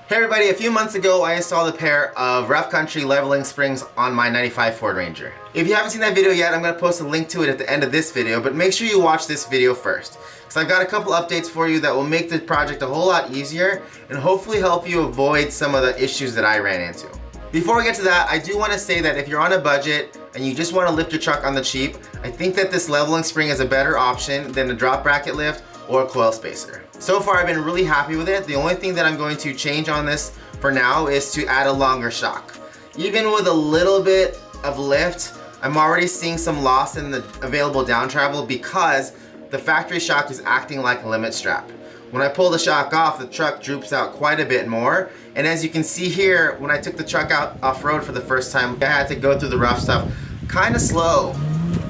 Hey everybody, a few months ago I installed a pair of rough country leveling springs on my 95 Ford Ranger. If you haven't seen that video yet, I'm going to post a link to it at the end of this video, but make sure you watch this video first. Because I've got a couple updates for you that will make the project a whole lot easier and hopefully help you avoid some of the issues that I ran into. Before we get to that, I do want to say that if you're on a budget and you just want to lift your truck on the cheap, I think that this leveling spring is a better option than a drop bracket lift or a coil spacer. So far I've been really happy with it. The only thing that I'm going to change on this for now is to add a longer shock. Even with a little bit of lift, I'm already seeing some loss in the available down travel because the factory shock is acting like a limit strap. When I pull the shock off, the truck droops out quite a bit more. And as you can see here, when I took the truck out off-road for the first time, I had to go through the rough stuff kind of slow.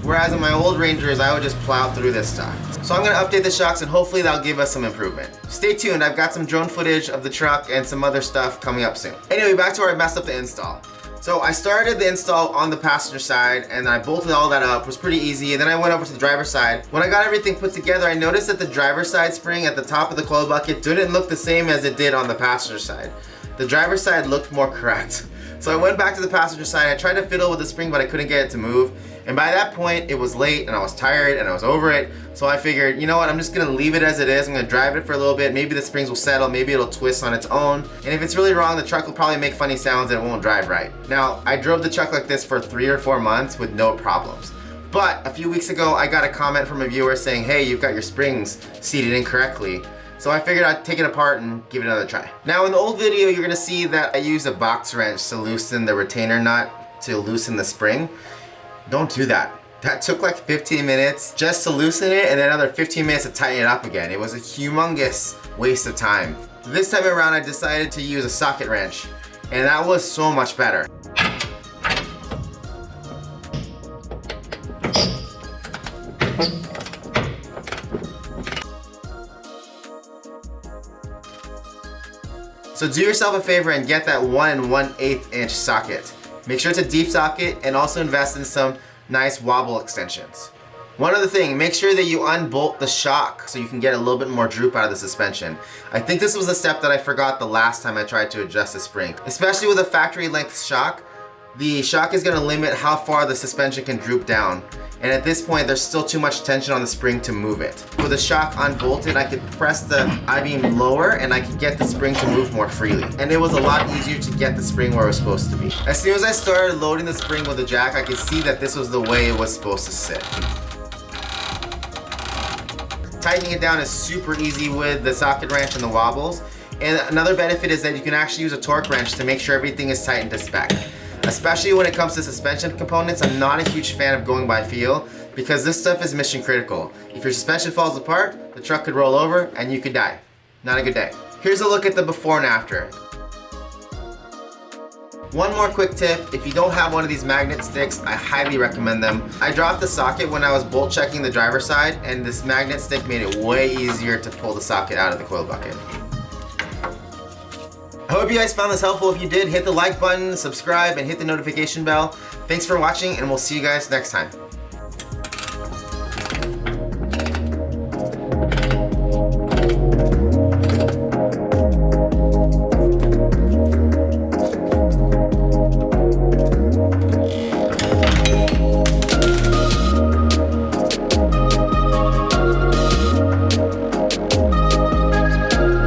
Whereas in my old Rangers, I would just plow through this stuff. So I'm gonna update the shocks and hopefully that'll give us some improvement. Stay tuned, I've got some drone footage of the truck and some other stuff coming up soon. Anyway, back to where I messed up the install. So I started the install on the passenger side and I bolted all that up. It was pretty easy. And then I went over to the driver's side. When I got everything put together, I noticed that the driver's side spring at the top of the coil bucket didn't look the same as it did on the passenger side. The driver's side looked more correct. So I went back to the passenger side. I tried to fiddle with the spring, but I couldn't get it to move. And by that point, it was late and I was tired and I was over it. So I figured, you know what, I'm just gonna leave it as it is. I'm gonna drive it for a little bit. Maybe the springs will settle, maybe it'll twist on its own. And if it's really wrong, the truck will probably make funny sounds and it won't drive right. Now, I drove the truck like this for 3 or 4 months with no problems. But a few weeks ago, I got a comment from a viewer saying, hey, you've got your springs seated incorrectly. So I figured I'd take it apart and give it another try. Now in the old video, you're gonna see that I used a box wrench to loosen the retainer nut to loosen the spring. Don't do that. That took like 15 minutes just to loosen it and then another 15 minutes to tighten it up again. It was a humongous waste of time. This time around, I decided to use a socket wrench and that was so much better. So do yourself a favor and get that 1 1/8 inch socket. Make sure it's a deep socket and also invest in some nice wobble extensions. One other thing, make sure that you unbolt the shock so you can get a little bit more droop out of the suspension. I think this was a step that I forgot the last time I tried to adjust the spring. Especially with a factory length shock, the shock is going to limit how far the suspension can droop down. And at this point, there's still too much tension on the spring to move it. With the shock unbolted, I could press the I-beam lower and I could get the spring to move more freely. And it was a lot easier to get the spring where it was supposed to be. As soon as I started loading the spring with the jack, I could see that this was the way it was supposed to sit. Tightening it down is super easy with the socket wrench and the wobbles. And another benefit is that you can actually use a torque wrench to make sure everything is tightened to spec. Especially when it comes to suspension components, I'm not a huge fan of going by feel because this stuff is mission critical. If your suspension falls apart, the truck could roll over and you could die. Not a good day. Here's a look at the before and after. One more quick tip, if you don't have one of these magnet sticks, I highly recommend them. I dropped the socket when I was bolt checking the driver's side and this magnet stick made it way easier to pull the socket out of the coil bucket. I hope you guys found this helpful. If you did, hit the like button, subscribe, and hit the notification bell. Thanks for watching, and we'll see you guys next time.